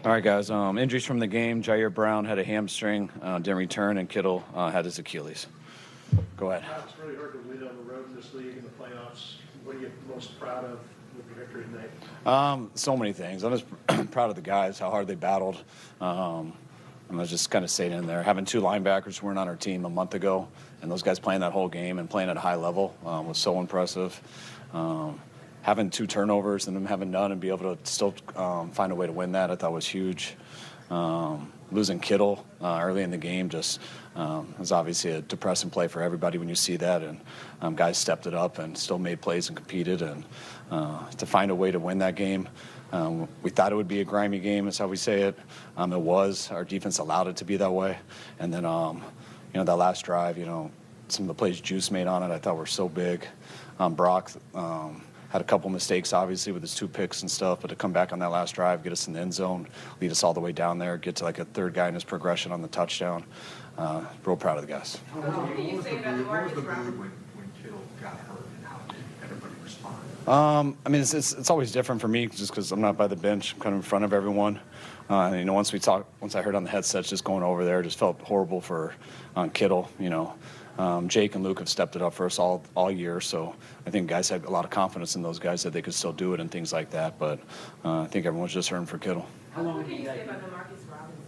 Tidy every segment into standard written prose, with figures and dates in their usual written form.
All right, guys. Injuries from the game. Jair Brown had a hamstring, didn't return, and Kittle had his Achilles. Go ahead. It's really hard to win on the road in this league in the playoffs. What are you most proud of with the victory tonight? So many things. I'm just proud of the guys, how hard they battled. I was just kind of staying in there. Having two linebackers who weren't on our team a month ago, and those guys playing that whole game and playing at a high level was so impressive. Having two turnovers and them having none and be able to still find a way to win that, I thought was huge. Losing Kittle early in the game just was obviously a depressing play for everybody when you see that. And guys stepped it up and still made plays and competed. And to find a way to win that game, we thought it would be a grimy game, is how we say it. It was. Our defense allowed it to be that way. And then, that last drive, some of the plays Juice made on it I thought were so big. Brock had a couple mistakes, obviously, with his 2 picks and stuff, but to come back on that last drive, get us in the end zone, lead us all the way down there, get to like a third guy in his progression on the touchdown. Real proud of the guys. What was the mood when Kittle got hurt and how did everybody respond? It's always different for me just because I'm not by the bench, I'm kind of in front of everyone. Once I heard on the headsets just going over there, just felt horrible for Kittle, Jake and Luke have stepped it up for us all year, so I think guys had a lot of confidence in those guys that they could still do it and things like that, but I think everyone's just hurting for Kittle. How long do you say about Demarcus Robinson?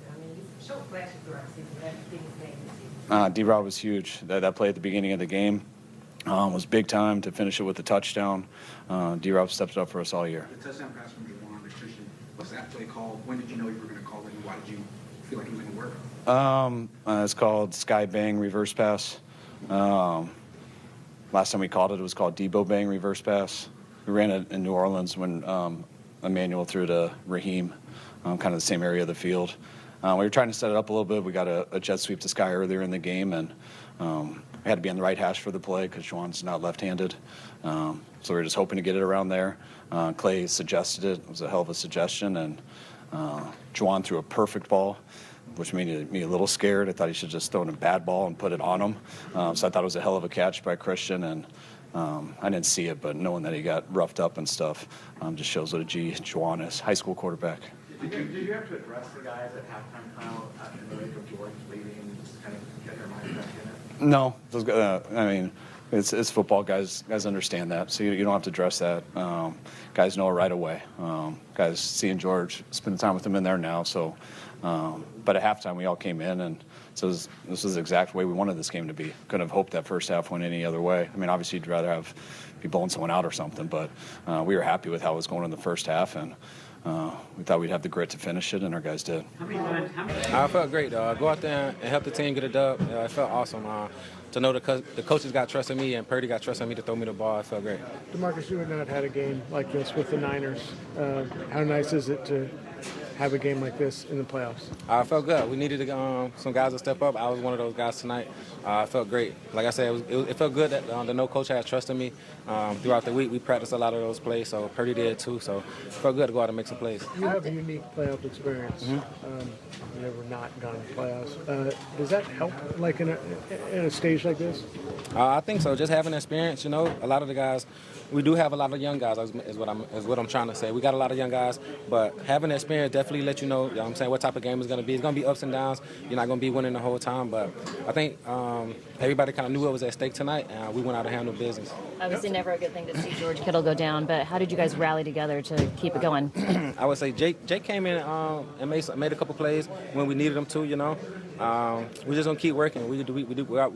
He's showed flashes throughout the season. That's the biggest name this season. D-Rob was huge. That play at the beginning of the game was big time to finish it with the touchdown. D-Rob stepped it up for us all year. The touchdown pass from Juwan to Christian, what's that play called? When did you know you were going to call it, and why did you feel like it was going to work? It's called Sky Bang Reverse Pass. Last time we called it was called Debo Bang Reverse Pass. We ran it in New Orleans when Emmanuel threw to Raheem, kind of the same area of the field. We were trying to set it up a little bit. We got a jet sweep to Sky earlier in the game, and we had to be on the right hash for the play because Juwan's not left-handed. So we were just hoping to get it around there. Clay suggested it. It was a hell of a suggestion, and Juwan threw a perfect ball, which made me a little scared. I thought he should just throw in a bad ball and put it on him. So I thought it was a hell of a catch by Christian, and I didn't see it, but knowing that he got roughed up and stuff just shows what a G Juwan is, high school quarterback. Did you have to address the guys at halftime, Kyle, in the wake of George leaving, and just kind of get their mind back in it? No. It's football. Guys understand that, so you don't have to address that. Guys know it right away. Guys seeing George, spending time with him in there now. So, but at halftime we all came in, and so this was the exact way we wanted this game to be. Couldn't have hoped that first half went any other way. Obviously you'd rather be blowing someone out or something, but we were happy with how it was going in the first half, and we thought we'd have the grit to finish it, and our guys did. I felt great. Go out there and help the team get a dub. It felt awesome. To know the coaches got trust in me and Purdy got trust in me to throw me the ball, it felt great. DeMarcus, you had not had a game like this with the Niners. How nice is it to have a game like this in the playoffs? I felt good. We needed some guys to step up. I was one of those guys tonight. I felt great. Like I said, it felt good that the no coach had trust in me. Throughout the week, we practiced a lot of those plays, so Purdy did too. So it felt good to go out and make some plays. You have a unique playoff experience. You've never not gone to the playoffs. Does that help, like in a stage like this? I think so. Just having experience, a lot of the guys, we do have a lot of young guys, is what I'm trying to say. We got a lot of young guys, but having experience definitely let you know, what type of game it's going to be. It's going to be ups and downs. You're not going to be winning the whole time, but I think everybody kind of knew what was at stake tonight, and we went out and handled business. Obviously never a good thing to see George Kittle go down, but how did you guys rally together to keep it going? I would say Jake came in and made a couple plays when we needed him to, We're just going to keep working. We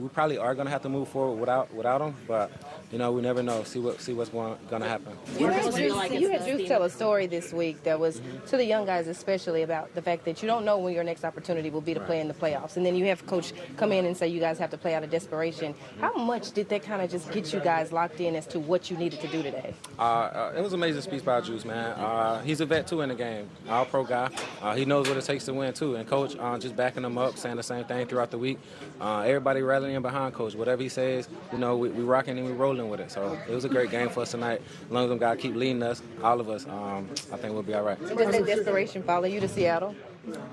probably are going to have to move forward without him, but, we never know. See what's going to happen. You had Juice tell a story this week that was to the young guys especially about the fact that you don't know when your next opportunity will be to play in the playoffs. And then you have Coach come in and say you guys have to play out of desperation. How much did that kind of just get you guys locked in as to what you needed to do today? It was an amazing speech by Juice, man. He's a vet, too, in the game. All-pro guy. He knows what it takes to win, too. And Coach just backing him up, saying the same thing throughout the week. Everybody rallying behind Coach. Whatever he says, we rocking and we rolling with it. So it was a great game for us tonight. As long as them guys keep leading us, all of us, I think we'll be all right. Does that desperation follow you to Seattle?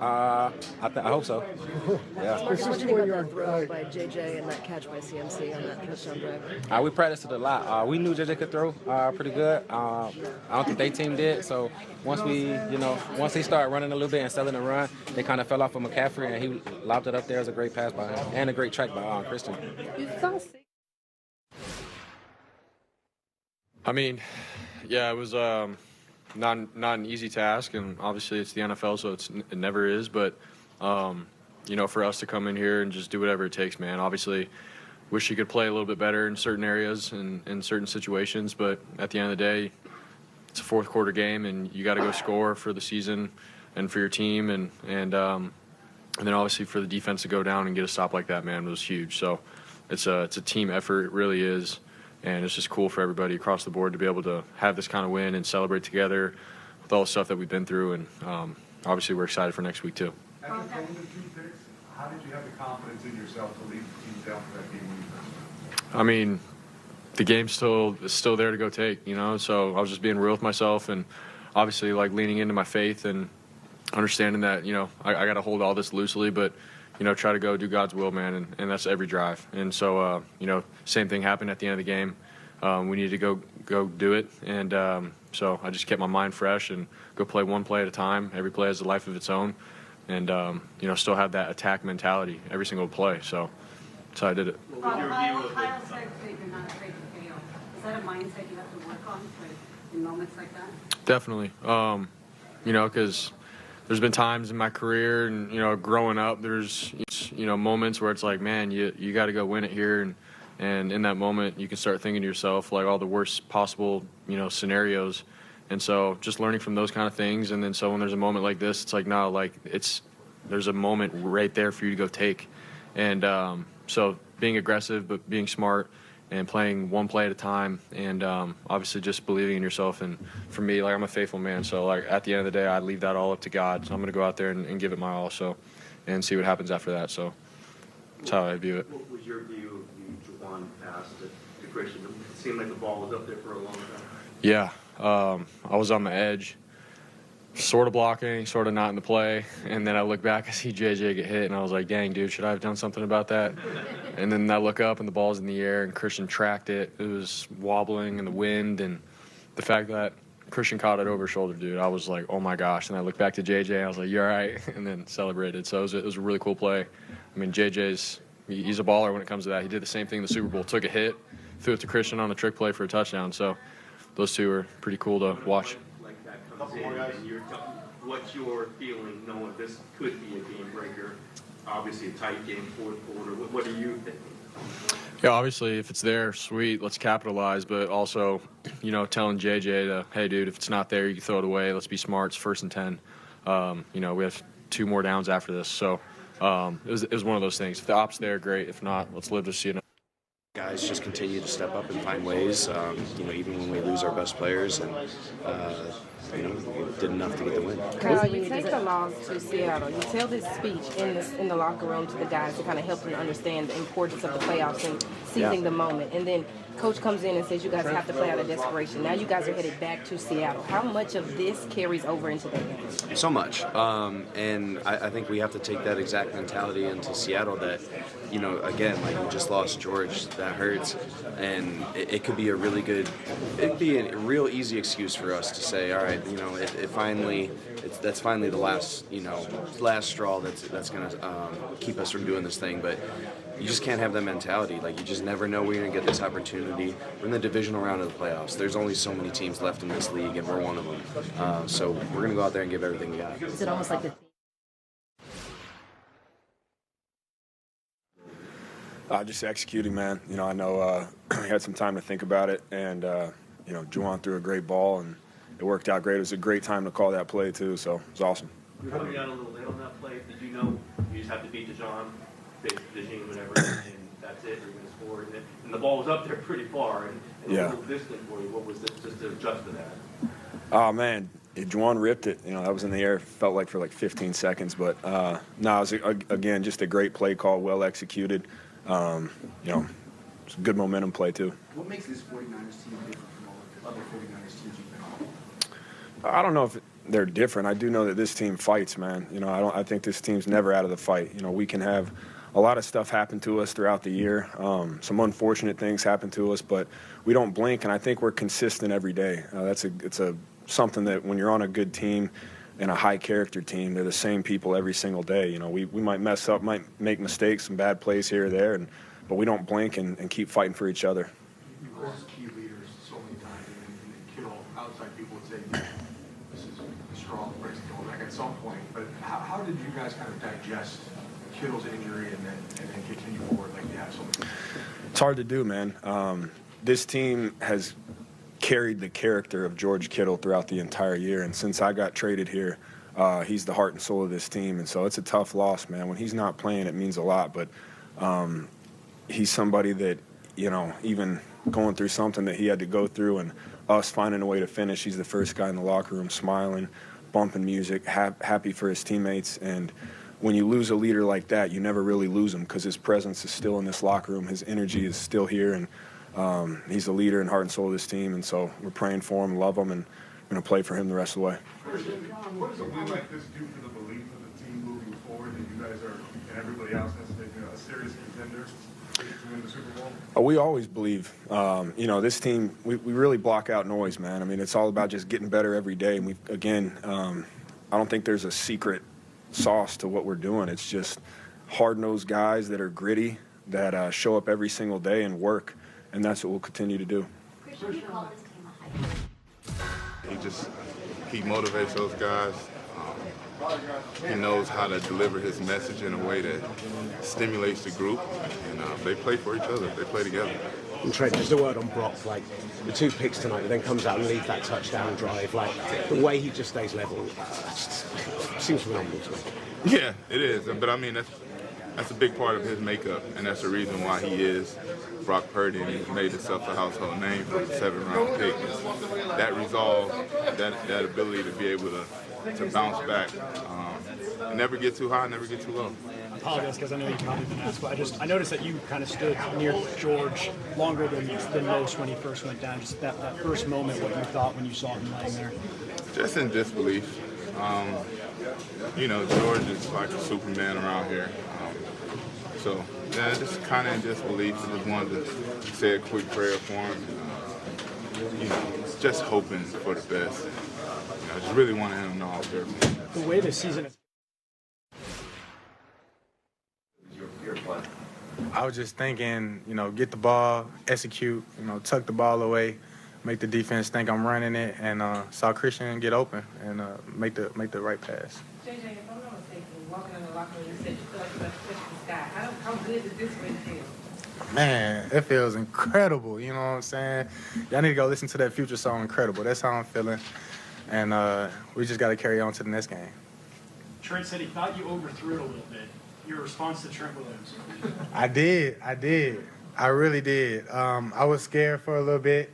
I hope so. Yeah. This What is do you where think about you're. that throw by JJ and that catch by CMC on that touchdown drive? We practiced it a lot. We knew JJ could throw pretty good. I don't think they team did. So once he started running a little bit and selling the run, they kind of fell off of McCaffrey, and he lobbed it up there as a great pass by him and a great track by Christian. You saw six. I mean, yeah, it was not an easy task, and obviously it's the NFL, so it never is. But for us to come in here and just do whatever it takes, man. Obviously, wish you could play a little bit better in certain areas and in certain situations, but at the end of the day, it's a fourth quarter game, and you got to go score for the season and for your team, and then obviously for the defense to go down and get a stop like that, man, was huge. So it's a team effort, it really is. And it's just cool for everybody across the board to be able to have this kind of win and celebrate together with all the stuff that we've been through. And obviously we're excited for next week, too. After throwing the 2 picks, how did you have the confidence in yourself to lead the team down for that game when you first? I mean, the game's still there to go take, So I was just being real with myself and obviously, leaning into my faith and understanding that, I got to hold all this loosely, but try to go do God's will, man, and that's every drive. And so, same thing happened at the end of the game. We needed to go do it, and so I just kept my mind fresh and go play one play at a time. Every play has a life of its own, and still have that attack mentality every single play. So that's how I did it. Kyle said that you're not afraid to fail. Is that a mindset you have to work on in moments like that? Definitely, because there's been times in my career and, growing up, there's, moments where it's like, man, you got to go win it here. And in that moment, you can start thinking to yourself, all the worst possible, scenarios. And so just learning from those kind of things. And then so when there's a moment like this, it's like, no, there's a moment right there for you to go take. And so being aggressive, but being smart and playing one play at a time, and obviously just believing in yourself. And for me, I'm a faithful man, so at the end of the day, I leave that all up to God. So I'm going to go out there and give it my all, and see what happens after that. So that's how I view it. What was your view of the Juwan pass to Christian? It seemed like the ball was up there for a long time. Yeah, I was on the edge, sort of blocking, sort of not in the play, and then I look back, I see JJ get hit, and I was like, dang, dude, should I have done something about that? And then I look up, and the ball's in the air, and Christian tracked it. It was wobbling in the wind, and the fact that Christian caught it over his shoulder, dude, I was like, oh, my gosh. And I looked back to JJ, and I was like, you all right? And then celebrated. So it was a really cool play. I mean, JJ's he's a baller when it comes to that. He did the same thing in the Super Bowl, took a hit, threw it to Christian on a trick play for a touchdown. So those two are pretty cool to watch. Like that comes in, and what's your feeling knowing this could be a game breaker? Obviously a tight game, fourth quarter. What do you think? Yeah, obviously, if it's there, sweet, let's capitalize. But also, telling JJ to, hey, dude, if it's not there, you can throw it away. Let's be smart. It's 1st and 10. We have 2 more downs after this. So it was one of those things. If the op's there, great. If not, let's live to see it. Guys just continue to step up and find ways, even when we lose our best players, and we did enough to get the win. Kyle, you take the loss to Seattle. You tell this speech in the locker room to the guys to kind of help them understand the importance of the playoffs and seizing the moment. And then Coach comes in and says you guys have to play out of desperation. Now you guys are headed back to Seattle. How much of this carries over into that game? So much. And I think we have to take that exact mentality into Seattle that, again, we just lost George. That hurts. And it could be a really good, it'd be a real easy excuse for us to say, all right, that's finally the last straw that's going to keep us from doing this thing. But you just can't have that mentality. You just never know where you're going to get this opportunity. We're in the divisional round of the playoffs. There's only so many teams left in this league, and we're one of them. So we're going to go out there and give everything we got. Is it almost like the just executing, man. I know we had some time to think about it, and Juwan threw a great ball, and it worked out great. It was a great time to call that play too, so it was awesome. You were coming out a little late on that play. Did you know you just have to beat DeJohn, whatever, and that's it, you're going to score? And the ball was up there pretty far and a little distant for you. What was it just to adjust to that? Oh, man. Juwan ripped it. That was in the air, felt like for 15 seconds. But, it was, again, just a great play call, well executed. It's a good momentum play, too. What makes this 49ers team different from all the other 49ers teams you've been on? I don't know if they're different. I do know that this team fights, man. You know, I think this team's never out of the fight. You know, we can have a lot of stuff happen to us throughout the year. Some unfortunate things happen to us, but we don't blink, and I think we're consistent every day. It's something that when you're on a good team and a high-character team, they're the same people every single day. You know, we might mess up, might make mistakes, some bad plays here or there, but we don't blink and keep fighting for each other. You've lost key leaders so many times, and Kittle, outside people would say, this is a strong breaks going back at some point. But how did you guys kind of digest Kittle's injury and then continue forward like you have so many? It's hard to do, man. This team has carried the character of George Kittle throughout the entire year, and since I got traded here, he's the heart and soul of this team, and so it's a tough loss, man. When he's not playing, it means a lot, but he's somebody that, you know, even going through something that he had to go through and us finding a way to finish, he's the first guy in the locker room smiling, bumping music, happy for his teammates. And when you lose a leader like that, you never really lose him because his presence is still in this locker room. His energy is still here, and he's the leader and heart and soul of this team. And so we're praying for him, love him, and we're going to play for him the rest of the way. What does a win like this do for the belief of the team moving forward that you guys are, and everybody else has to make a serious contender to win the Super Bowl? We always believe, you know, this team, we really block out noise, man. I mean, it's all about just getting better every day. And I don't think there's a secret sauce to what we're doing. It's just hard-nosed guys that are gritty, that show up every single day and work, and that's what we'll continue to do. He motivates those guys. He knows how to deliver his message in a way that stimulates the group, and they play for each other. They play together. And Trent, just a word on Brock, like the 2 picks tonight, and then comes out and leads that touchdown drive, like the way he just stays level, seems phenomenal to me. Yeah, it is. But I mean, that's a big part of his makeup, and that's the reason why he is Brock Purdy, and he's made himself a household name for the 7th-round pick. That resolve, that ability to be able to bounce back, never get too high, never get too low. I apologize because I know you probably been asked, but I noticed that you kind of stood near George longer than most when he first went down. Just that first moment, what you thought when you saw him laying there? Just in disbelief. You know, George is like a Superman around here. So, yeah, just kind of in disbelief. I just wanted to say a quick prayer for him. You know, just hoping for the best. You know, just really wanted him to know I was there for him. The way the season is. I was just thinking, you know, get the ball, execute, you know, tuck the ball away, make the defense think I'm running it, and saw Christian get open and make the right pass. JJ, if I'm not mistaken, walking in the locker room, you said you feel like you're about to touch the sky. How good does this really feel? Man, it feels incredible, you know what I'm saying? Y'all need to go listen to that Future song, Incredible. That's how I'm feeling. And we just got to carry on to the next game. Trent said he thought you overthrew it a little bit. Your response to Trent Williams? I did. I really did. I was scared for a little bit,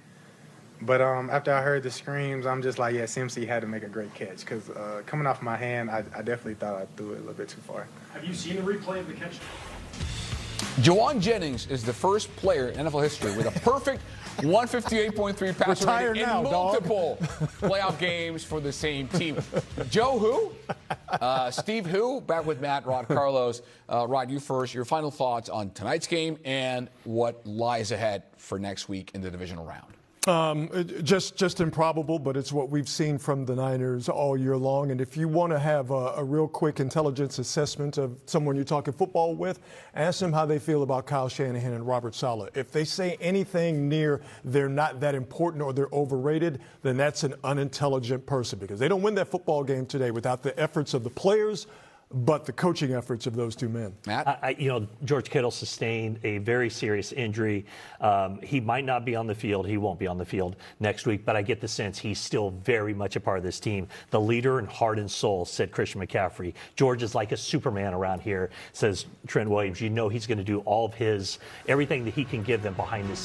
but after I heard the screams, I'm just like, yeah, CMC had to make a great catch because coming off my hand, I definitely thought I threw it a little bit too far. Have you seen the replay of the catch? Jawan Jennings is the first player in NFL history with a perfect 158.3 passer rating in multiple playoff games for the same team. Joe who? Steve who? Back with Matt, Rod, Carlos. Rod, you first. Your final thoughts on tonight's game and what lies ahead for next week in the divisional round. Just improbable, but it's what we've seen from the Niners all year long. And if you want to have a real quick intelligence assessment of someone you're talking football with, ask them how they feel about Kyle Shanahan and Robert Saleh. If they say anything near they're not that important or they're overrated, then that's an unintelligent person because they don't win that football game today without the efforts of the players, but the coaching efforts of those two men. Matt? You know, George Kittle sustained a very serious injury. He might not be on the field. He won't be on the field next week, but I get the sense he's still very much a part of this team. The leader in heart and soul, said Christian McCaffrey. George is like a Superman around here, says Trent Williams. You know he's going to do all of everything that he can give them behind the scenes.